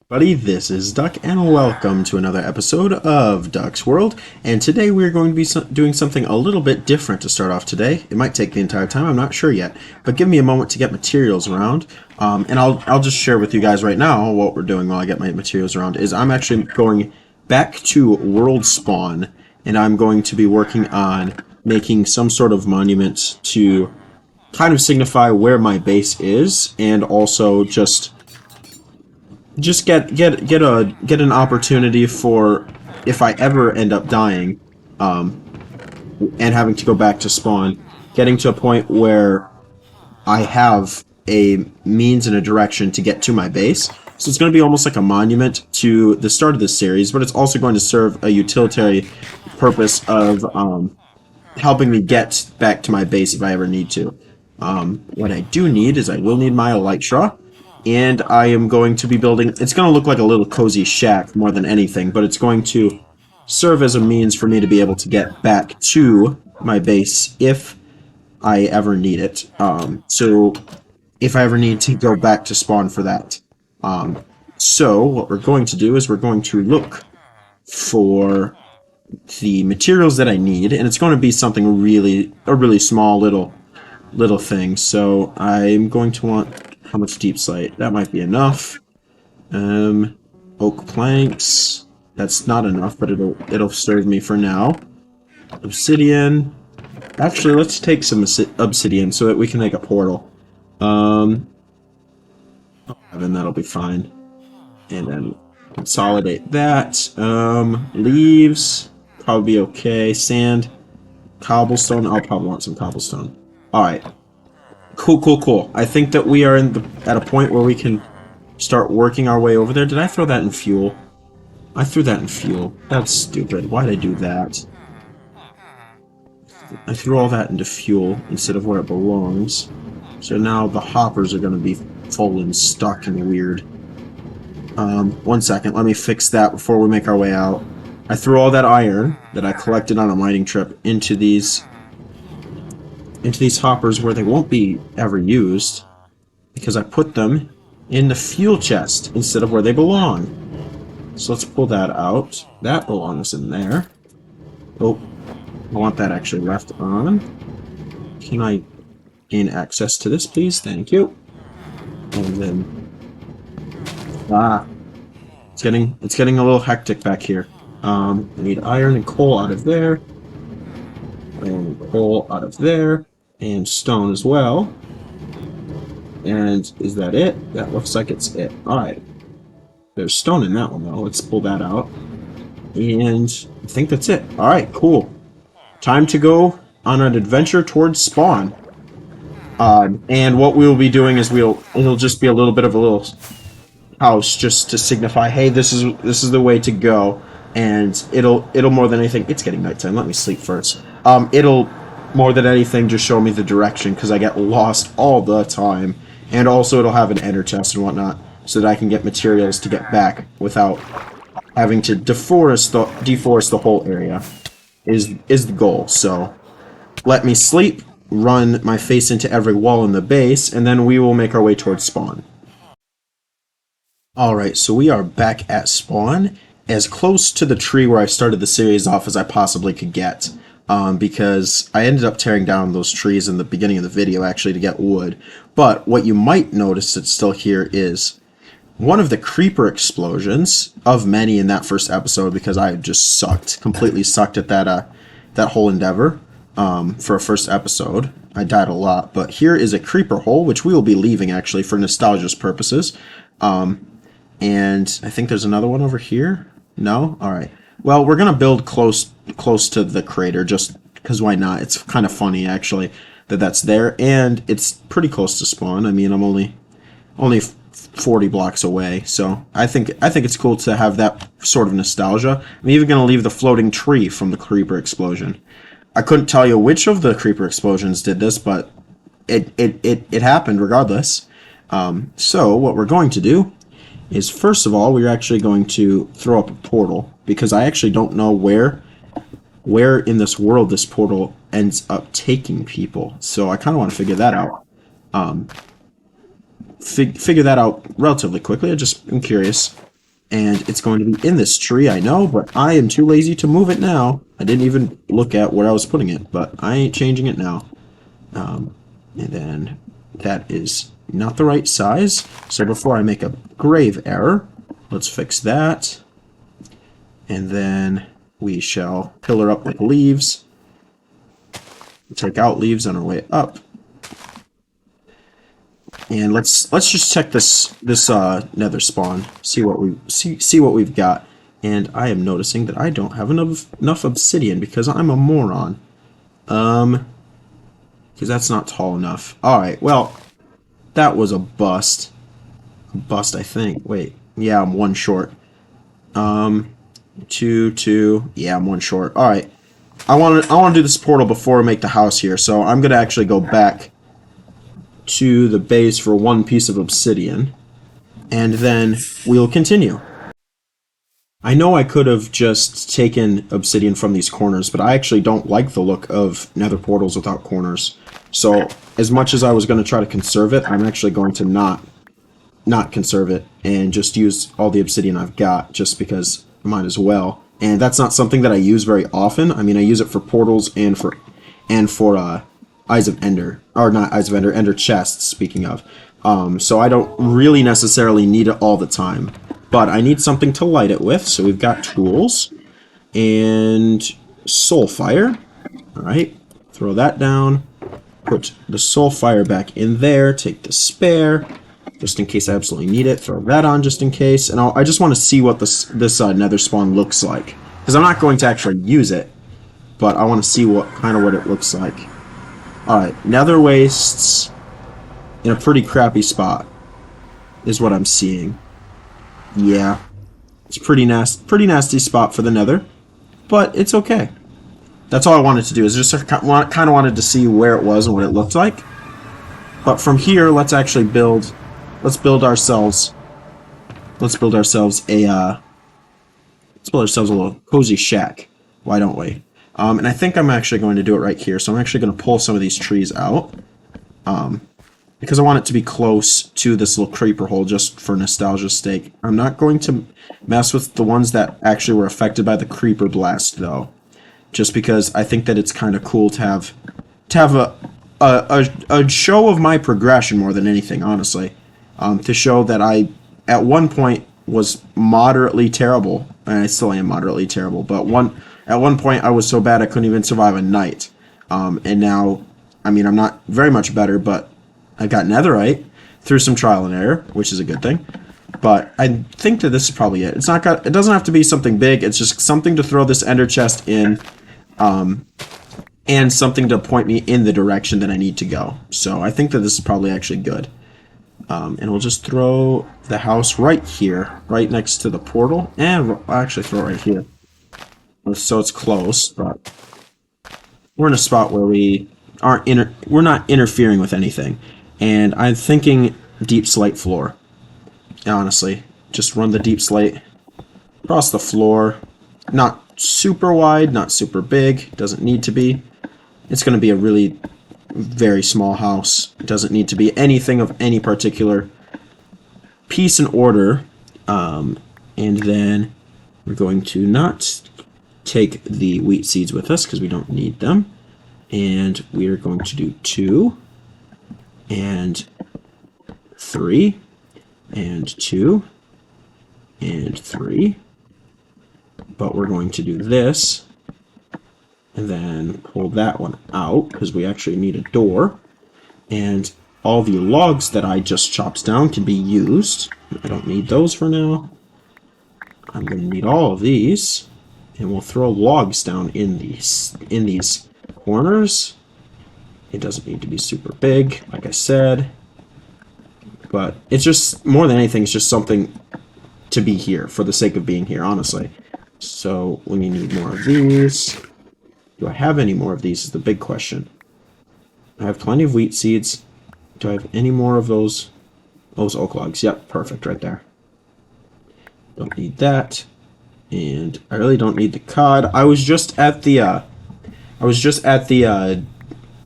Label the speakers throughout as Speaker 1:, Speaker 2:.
Speaker 1: Buddy, this is Duck, and welcome to another episode of Duck's World. And today we're going to be doing something a little bit different to start off today. It might take the entire time, I'm not sure yet. But give me a moment to get materials around. And I'll just share with you guys right now what we're doing while I get my materials around. Is I'm actually going back to World Spawn, and I'm going to be working on making some sort of monument to kind of signify where my base is, and also just get an opportunity for if I ever end up dying, and having to go back to spawn, getting to a point where I have a means and a direction to get to my base. So it's going to be almost like a monument to the start of this series, but it's also going to serve a utilitarian purpose of helping me get back to my base if I ever need to. What I do need is I will need my elytra, and I am going to be building. It's going to look like a little cozy shack more than anything, but it's going to serve as a means for me to be able to get back to my base if I ever need it. So if I ever need to go back to spawn for that. So what we're going to do is we're going to look for the materials that I need, and it's going to be something a really small little thing. So I'm going to want, how much deep slate? That might be enough. Oak planks. That's not enough, but it'll serve me for now. Obsidian. Actually, let's take some obsidian so that we can make a portal. And that'll be fine. And then consolidate that. Leaves. Probably be okay. Sand. Cobblestone. I'll probably want some cobblestone. Alright. Cool. I think that we are at a point where we can start working our way over there. Did I throw that in fuel? I threw that in fuel. That's stupid. Why'd I do that? I threw all that into fuel instead of where it belongs. So now the hoppers are going to be full and stuck and weird. 1 second. Let me fix that before we make our way out. I threw all that iron that I collected on a mining trip into these hoppers where they won't be ever used, because I put them in the fuel chest instead of where they belong. So let's pull that out. That belongs in there. Oh, I want that actually left on. Can I gain access to this, please? Thank you. And then it's getting a little hectic back here. I need iron and coal out of there. And coal out of there. And stone as well. And is that it? That looks like it's it. Alright. There's stone in that one, though. Let's pull that out. And I think that's it. Alright, cool. Time to go on an adventure towards spawn. And what we'll be doing is it'll just be a little bit of a little house just to signify, hey, this is the way to go. And it'll more than anything, it's getting nighttime. Let me sleep first. It'll more than anything just show me the direction, because I get lost all the time. And also it'll have an ender chest and whatnot, so that I can get materials to get back without having to deforest the whole area is the goal. So let me sleep, run my face into every wall in the base, and then we will make our way towards spawn. Alright, so we are back at spawn, as close to the tree where I started the series off as I possibly could get. Because I ended up tearing down those trees in the beginning of the video, actually, to get wood. But what you might notice that's still here is one of the creeper explosions, of many in that first episode, because I just completely sucked at that whole endeavor for a first episode. I died a lot, but here is a creeper hole, which we will be leaving, actually, for nostalgia's purposes. And I think there's another one over here. No? Alright. Well, we're going to build close to the crater, just because why not? It's kind of funny, actually, that's there, and it's pretty close to spawn. I mean, I'm only 40 blocks away, so I think it's cool to have that sort of nostalgia. I'm even going to leave the floating tree from the creeper explosion. I couldn't tell you which of the creeper explosions did this, but it happened regardless. So what we're going to do is, first of all, we're actually going to throw up a portal, because I actually don't know where in this world this portal ends up taking people. So I kind of want to figure that out. Figure that out relatively quickly. I'm curious. And it's going to be in this tree, I know, but I am too lazy to move it now. I didn't even look at where I was putting it, but I ain't changing it now. And then that is not the right size. So before I make a grave error, let's fix that. And then we shall pillar up with leaves. Take out leaves on our way up. And let's just check this nether spawn. See what we've got. And I am noticing that I don't have enough obsidian because I'm a moron. Because that's not tall enough. Alright, well, that was a bust. A bust, I think. Wait, yeah, I'm one short. Two. Yeah, I'm one short. Alright. I want to do this portal before I make the house here, so I'm going to actually go back to the base for one piece of obsidian, and then we'll continue. I know I could have just taken obsidian from these corners, but I actually don't like the look of nether portals without corners. So, as much as I was going to try to conserve it, I'm actually going to not conserve it and just use all the obsidian I've got, just because I might as well. And that's not something that I use very often. I mean, I use it for portals and for Eyes of Ender, or not Eyes of Ender, Ender chests, speaking of. So I don't really necessarily need it all the time. But I need something to light it with, so we've got tools. And soul fire. Alright, throw that down. Put the soul fire back in there. Take the spare, just in case I absolutely need it. Throw that on just in case. And I just want to see what this nether spawn looks like. Because I'm not going to actually use it, but I want to see what it looks like. Alright, nether wastes in a pretty crappy spot is what I'm seeing. Yeah, it's pretty nasty spot for the nether, but it's okay. That's all I wanted to do, is just kind of wanted to see where it was and what it looked like. But from here, let's actually build ourselves a little cozy shack. Why don't we? And I think I'm actually going to do it right here. So I'm actually going to pull some of these trees out. Because I want it to be close to this little creeper hole just for nostalgia's sake. I'm not going to mess with the ones that actually were affected by the creeper blast, though. Just because I think that it's kind of cool to have a show of my progression more than anything, honestly. To show that I, at one point, was moderately terrible. And I still am moderately terrible. But at one point, I was so bad I couldn't even survive a night. And now, I mean, I'm not very much better, but I got netherite through some trial and error, which is a good thing. But I think that this is probably it. It doesn't have to be something big. It's just something to throw this ender chest in, and something to point me in the direction that I need to go. So I think that this is probably actually good. And we'll just throw the house right here, right next to the portal, and I'll actually throw it right here, so it's close. But we're in a spot where we're not interfering with anything. And I'm thinking deep slate floor. Honestly, just run the deep slate across the floor. Not super wide, not super big. Doesn't need to be. It's going to be a really very small house. It doesn't need to be anything of any particular piece and order. And then we're going to not take the wheat seeds with us because we don't need them. And we are going to do 2 and 3 and 2 and 3. But we're going to do this and then pull that one out because we actually need a door. And all the logs that I just chopped down can be used. I don't need those for now. I'm going to need all of these, and we'll throw logs down in these corners. It doesn't need to be super big, like I said, but it's just, more than anything, it's just something to be here for the sake of being here, honestly. So we need more of these. Do I have any more of these is the big question. I have plenty of wheat seeds. Do I have any more of those oak logs? Yep, perfect, right there. Don't need that. And I really don't need the cod. I was just at the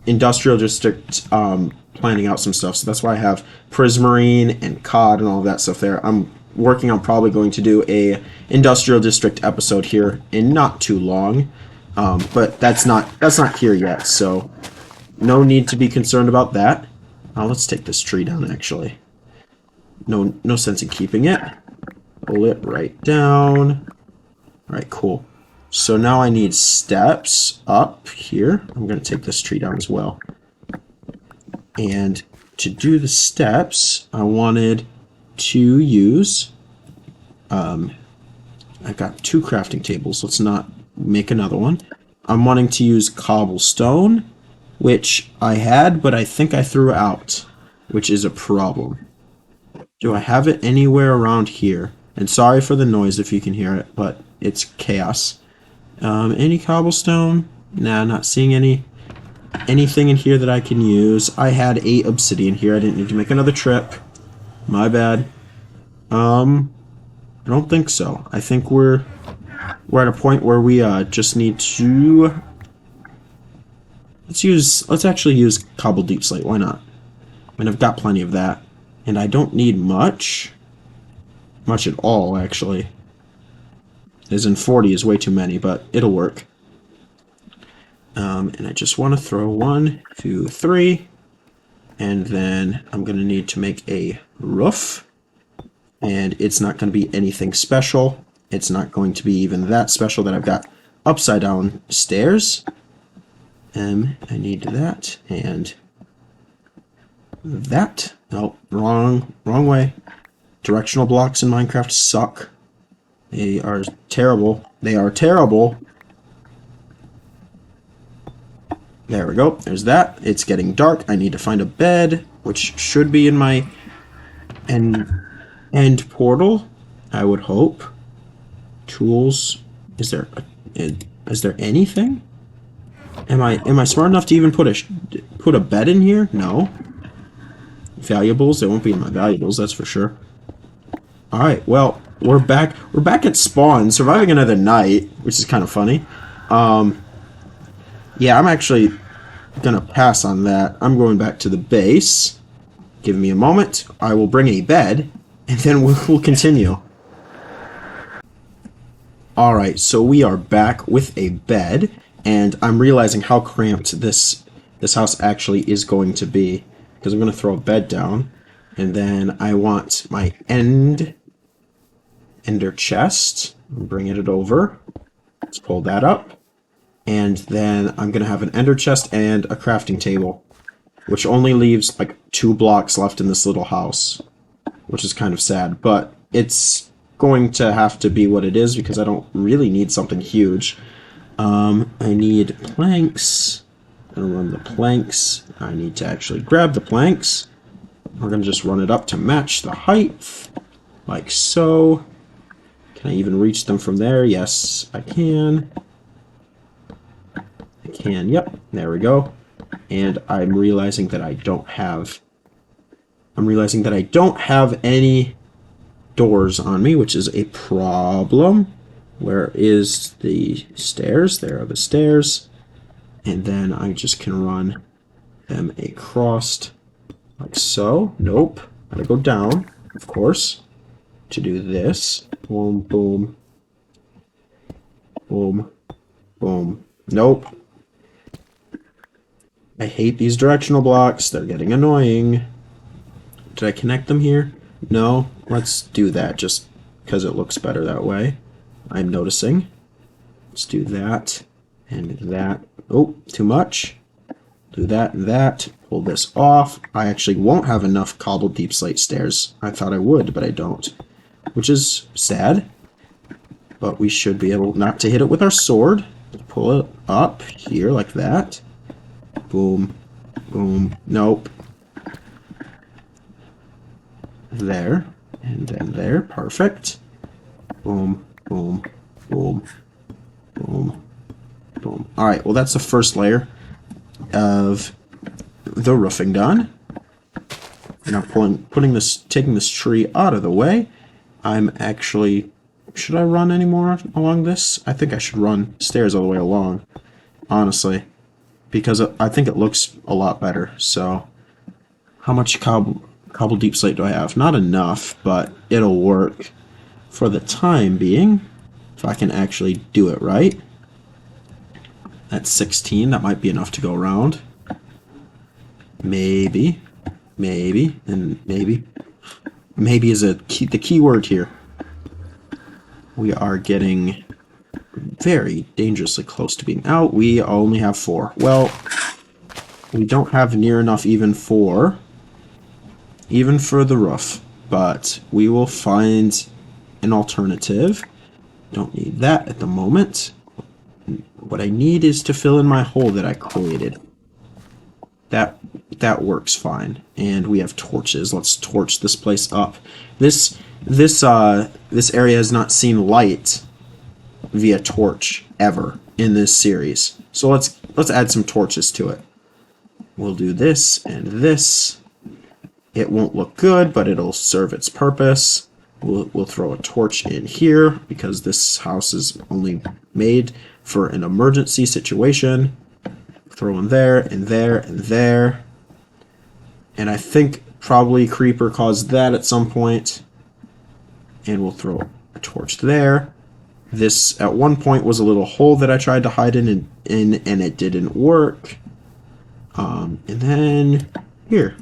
Speaker 1: industrial district planning out some stuff, so that's why I have prismarine and cod and all of that stuff there. I'm working on probably going to do a industrial district episode here in not too long, but that's not here yet, so no need to be concerned about that. Let's take this tree down. Actually, no sense in keeping it. Pull it right down. All right, cool. So now I need steps up here. I'm going to take this tree down as well. And to do the steps, I wanted to use, I've got 2 crafting tables. Let's not make another one. I'm wanting to use cobblestone, which I had, but I think I threw out, which is a problem. Do I have it anywhere around here? And sorry for the noise if you can hear it, but it's chaos. Any cobblestone? Nah, not seeing anything in here that I can use. I had 8 obsidian here. I didn't need to make another trip. My bad. I don't think so. I think we're at a point where we just need to let's actually use cobble deep slate. Why not? I mean, I've got plenty of that, and I don't need much at all, actually. As in 40 is way too many, but it'll work. And I just want to throw 1, 2, 3, and then I'm going to need to make a roof, and it's not going to be anything special. It's not going to be even that special that I've got upside down stairs. I need that and that. Oh, wrong way. Directional blocks in Minecraft suck. They are terrible. They are terrible. There we go. There's that. It's getting dark. I need to find a bed, which should be in my end portal, I would hope. Tools. Is there anything? Am I smart enough to even put a bed in here? No. Valuables. They won't be in my valuables. That's for sure. All right. Well, we're back. We're back at spawn, surviving another night, which is kind of funny. Yeah, I'm actually gonna pass on that. I'm going back to the base. Give me a moment. I will bring a bed, and then we'll continue. Alright, so we are back with a bed, and I'm realizing how cramped this house actually is going to be. Because I'm going to throw a bed down, and then I want my ender chest. I'm bringing it over. Let's pull that up. And then I'm going to have an ender chest and a crafting table, which only leaves like 2 blocks left in this little house, which is kind of sad, but it's going to have to be what it is because I don't really need something huge. I need planks. I'm going to run the planks. I need to actually grab the planks. We're going to just run it up to match the height, like so. Can I even reach them from there? Yes, I can. Yep, there we go. And I'm realizing that I don't have any doors on me, which is a problem. Where is the stairs? There are the stairs. And then I just can run them across like so. Nope. Gotta go down, of course, to do this. Boom, boom. Boom. Boom. Nope. I hate these directional blocks. They're getting annoying. Did I connect them here? No. Let's do that just because it looks better that way. I'm noticing. Let's do that and that. Oh, too much. Do that and that. Pull this off. I actually won't have enough cobbled deep slate stairs. I thought I would, but I don't. Which is sad. But we should be able not to hit it with our sword. Pull it up here like that. Boom. Boom. Nope. There. And then there. Perfect. Boom. Boom. Boom. Boom. Boom. Alright, well that's the first layer of the roofing done. And I'm taking this tree out of the way. I'm actually... Should I run any more along this? I think I should run stairs all the way along. Honestly. Because I think it looks a lot better. So, how much Cobble deep slate do I have? Not enough, but it'll work for the time being. If I can actually do it right. That's 16. That might be enough to go around. Maybe. Maybe. And maybe. Maybe is the key word here. We are getting very dangerously close to being out. We only have 4. Well, we don't have near enough even for the roof, but we will find an alternative. Don't need that at the moment. What I need is to fill in my hole that I created. That works fine. And we have torches. Let's torch this place up. This area has not seen light via torch ever in this series. So let's add some torches to it. We'll do this and this. It won't look good, but it'll serve its purpose. We'll throw a torch in here because this house is only made for an emergency situation. Throw in there and there and there. And I think probably creeper caused that at some point. And we'll throw a torch there. This at one point was a little hole that I tried to hide in and it didn't work. And then here.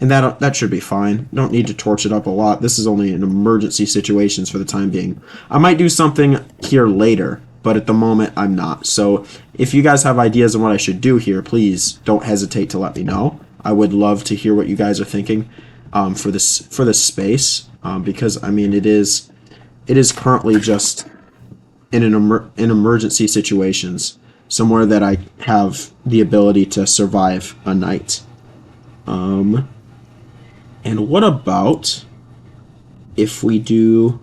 Speaker 1: And that should be fine. Don't need to torch it up a lot. This is only in emergency situations for the time being. I might do something here later, but at the moment I'm not. So if you guys have ideas on what I should do here, please don't hesitate to let me know. I would love to hear what you guys are thinking for this space, because I mean it is currently just in emergency situations, somewhere that I have the ability to survive a night. And what about if we do?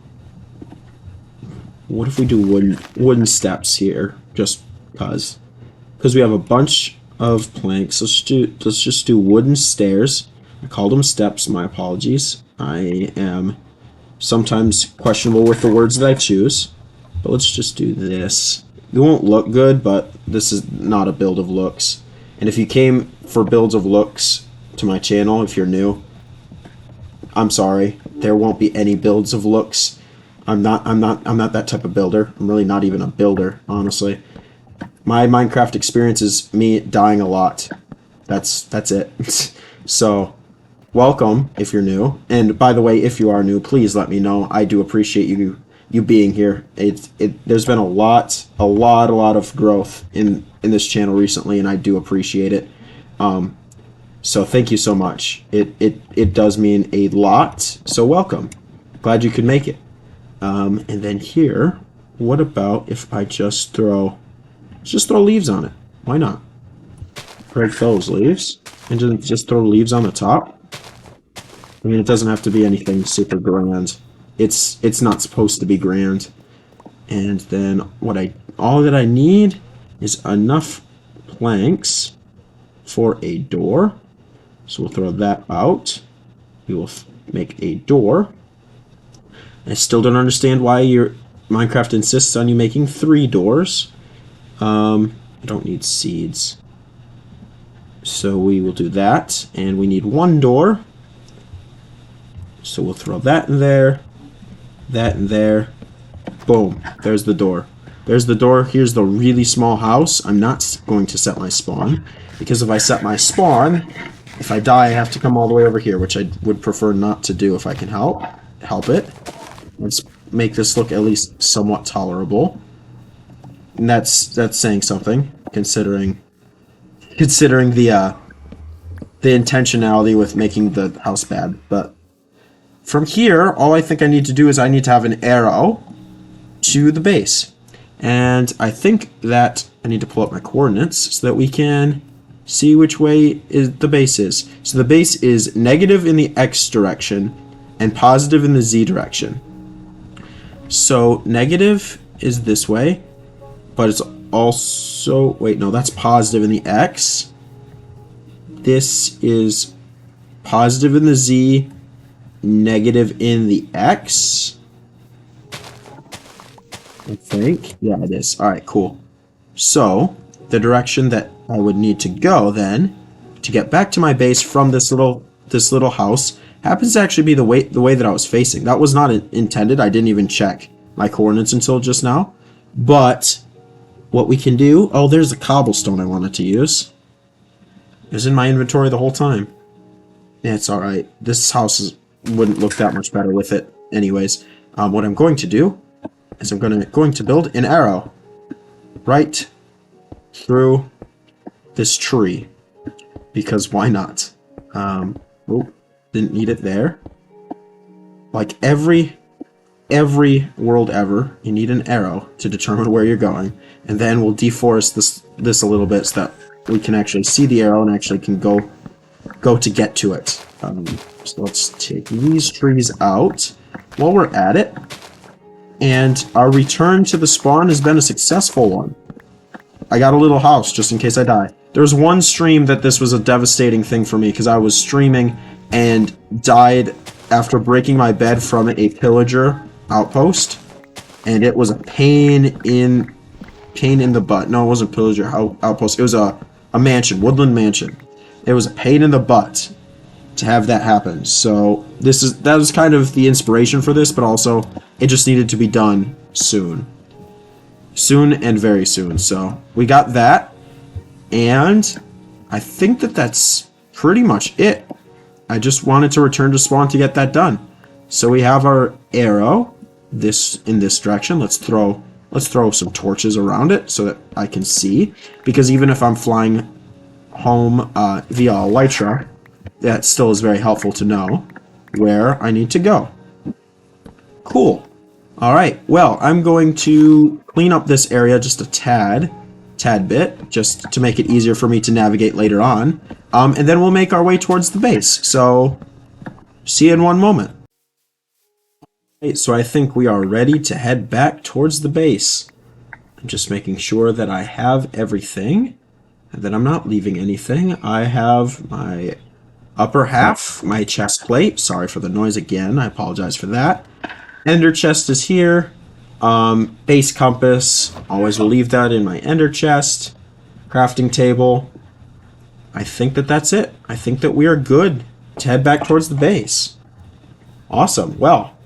Speaker 1: What if we do wooden steps here? Just because we have a bunch of planks. Let's just do wooden stairs. I called them steps. My apologies. I am sometimes questionable with the words that I choose. But let's just do this. It won't look good, but this is not a build of looks. And if you came for builds of looks to my channel, if you're new, I'm sorry. There won't be any builds of looks. I'm not that type of builder. I'm really not even a builder, honestly. My Minecraft experience is me dying a lot. That's it. So, welcome if you're new. And by the way, if you are new, please let me know. I do appreciate you being here. There's been a lot of growth in this channel recently, and I do appreciate it. So thank you so much. It does mean a lot. So welcome. Glad you could make it. And then here, what about if I just throw leaves on it? Why not? Break those leaves and just throw leaves on the top. I mean, it doesn't have to be anything super grand. It's not supposed to be grand. And then all that I need is enough planks for a door. So we'll throw that out. We will make a door. I still don't understand why your Minecraft insists on you making 3 doors. I don't need seeds. So we will do that. And we need 1 door. So we'll throw that in there. That in there. Boom. There's the door. There's the door. Here's the really small house. I'm not going to set my spawn, because if I set my spawn, if I die, I have to come all the way over here, which I would prefer not to do if I can help it. Let's make this look at least somewhat tolerable. And that's saying something, considering the intentionality with making the house bad. But from here, all I think I need to do is I need to have an arrow to the base. And I think that I need to pull up my coordinates so that we can see which way the base is. So the base is negative in the X direction and positive in the Z direction. So negative is this way, but it's also, wait, no, that's positive in the X. This is positive in the Z, negative in the X. I think. Yeah, it is. All right, cool. So the direction that I would need to go then to get back to my base from this little this little house happens to actually be the way that I was facing. That was not intended. I didn't even check my coordinates until just now. But what we can do... Oh, there's the cobblestone I wanted to use. It was in my inventory the whole time. Yeah, it's alright. This house wouldn't look that much better with it anyways. What I'm going to do is I'm going to build an arrow right through this tree. Because why not? Oh, didn't need it there. Like every world ever, you need an arrow to determine where you're going. And then we'll deforest this a little bit so that we can actually see the arrow and actually can go to get to it. So let's take these trees out while we're at it. And our return to the spawn has been a successful one. I got a little house just in case I die. There was one stream that this was a devastating thing for me because I was streaming and died after breaking my bed from a pillager outpost, and it was a pain in the butt. No, it wasn't pillager outpost. It was a mansion, woodland mansion. It was a pain in the butt to have that happen. So that was kind of the inspiration for this, but also it just needed to be done soon and very soon. So we got that. And I think that's pretty much it. I just wanted to return to spawn to get that done. So we have our arrow in this direction. Let's throw some torches around it so that I can see. Because even if I'm flying home via elytra, that still is very helpful to know where I need to go. Cool. Alright, well, I'm going to clean up this area just a tad bit, just to make it easier for me to navigate later on. And then we'll make our way towards the base. So, see you in one moment. Okay, so I think we are ready to head back towards the base. I'm just making sure that I have everything, and that I'm not leaving anything. I have my upper half, my chest plate. Sorry for the noise again, I apologize for that. Ender chest is here. Base compass, always will leave that in my ender chest. Crafting table. I think that's it. I think that we are good to head back towards the base. Awesome. Well,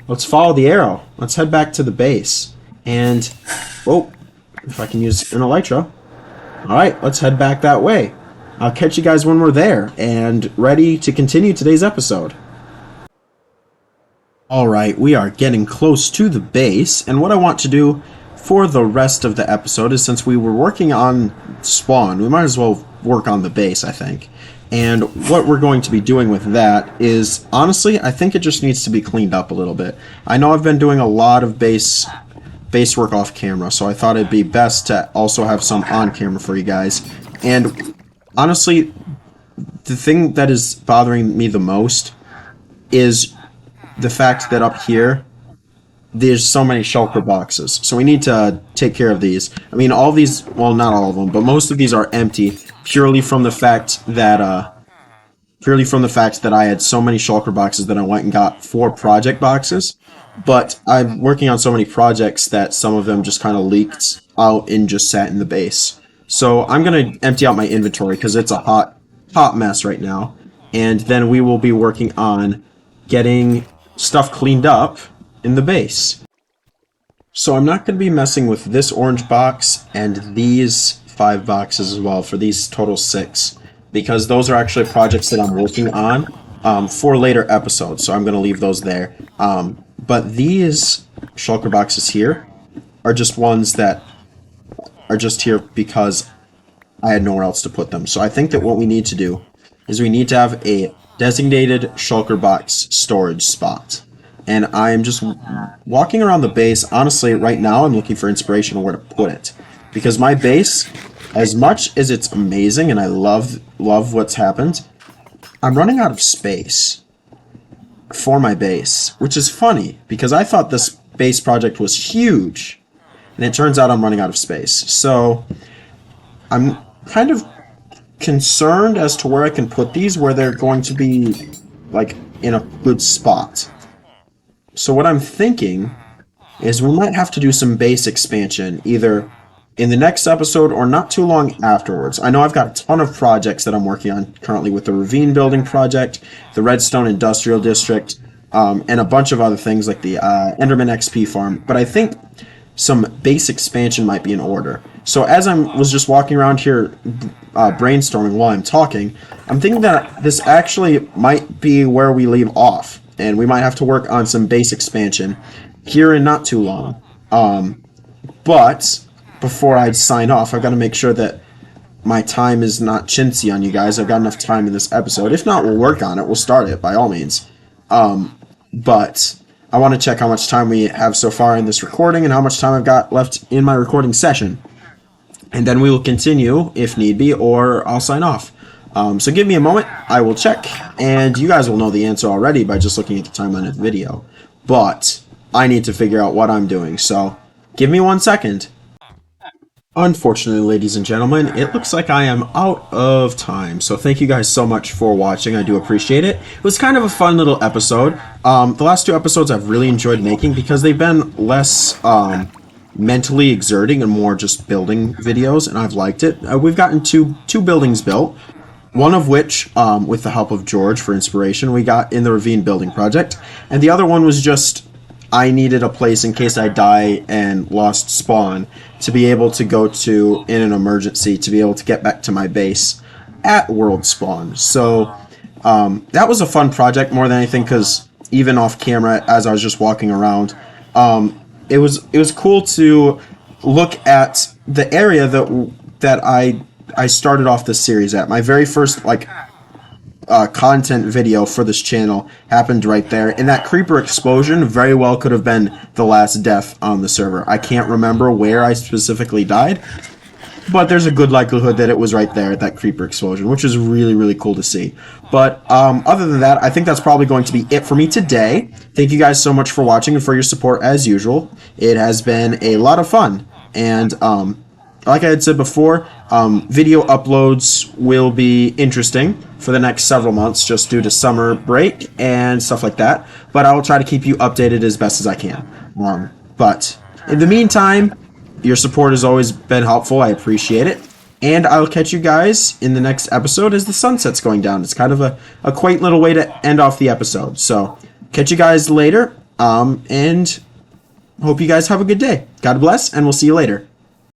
Speaker 1: let's follow the arrow. Let's head back to the base. And, oh, if I can use an elytra. Alright, let's head back that way. I'll catch you guys when we're there and ready to continue today's episode. Alright, we are getting close to the base, and what I want to do for the rest of the episode is, since we were working on spawn, we might as well work on the base, I think. And what we're going to be doing with that is, honestly, I think it just needs to be cleaned up a little bit. I know I've been doing a lot of base work off camera, so I thought it'd be best to also have some on camera for you guys. And honestly, the thing that is bothering me the most is the fact that up here there's so many shulker boxes, so we need to take care of these. I mean, all these, well, not all of them, but most of these are empty purely from the fact that I had so many shulker boxes that I went and got 4 project boxes. But I'm working on so many projects that some of them just kind of leaked out and just sat in the base. So I'm gonna empty out my inventory because it's a hot mess right now, and then we will be working on getting stuff cleaned up in the base. So I'm not going to be messing with this orange box and these 5 boxes as well, for these total 6, because those are actually projects that I'm working on for later episodes, so I'm going to leave those there. But these shulker boxes here are just ones that are just here because I had nowhere else to put them. So I think that what we need to do is we need to have a designated shulker box storage spot. And I am just walking around the base. Honestly, right now I'm looking for inspiration on where to put it. Because my base, as much as it's amazing and I love what's happened, I'm running out of space for my base. Which is funny, because I thought this base project was huge. And it turns out I'm running out of space. So I'm kind of concerned as to where I can put these, where they're going to be like in a good spot. So what I'm thinking is we might have to do some base expansion, either in the next episode or not too long afterwards. I know I've got a ton of projects that I'm working on currently with the Ravine Building Project, the Redstone Industrial District, and a bunch of other things like the Enderman XP Farm. But I think some base expansion might be in order. So as I was just walking around here brainstorming while I'm talking, I'm thinking that this actually might be where we leave off. And we might have to work on some base expansion here in not too long. But before I sign off, I've got to make sure that my time is not chintzy on you guys. I've got enough time in this episode. If not, we'll work on it. We'll start it by all means. But I want to check how much time we have so far in this recording and how much time I've got left in my recording session. And then we will continue if need be, or I'll sign off. So give me a moment. I will check, and you guys will know the answer already by just looking at the timeline of the video. But I need to figure out what I'm doing, so give me 1 second. Unfortunately, ladies and gentlemen, it looks like I am out of time, so thank you guys so much for watching. I do appreciate it. It was kind of a fun little episode. The last 2 episodes I've really enjoyed making because they've been less mentally exerting and more just building videos, and I've liked it. We've gotten two buildings built, one of which, with the help of George for inspiration, we got in the Ravine Building Project, and the other one was just I needed a place in case I die and lost spawn to be able to go to in an emergency, to be able to get back to my base at world spawn. So that was a fun project more than anything, because even off camera as I was just walking around, it was cool to look at the area that I started off this series at. My very first content video for this channel happened right there, and that creeper explosion very well could have been the last death on the server. I can't remember where I specifically died, but there's a good likelihood that it was right there at that creeper explosion, which is really, really cool to see. But other than that, I think that's probably going to be it for me today. Thank you guys so much for watching and for your support as usual. It has been a lot of fun, and like I had said before, video uploads will be interesting for the next several months just due to summer break and stuff like that, but I will try to keep you updated as best as I can. But in the meantime, your support has always been helpful. I appreciate it, and I'll catch you guys in the next episode as the sunset's going down. It's kind of a quaint little way to end off the episode, so catch you guys later, and hope you guys have a good day. God bless, and we'll see you later.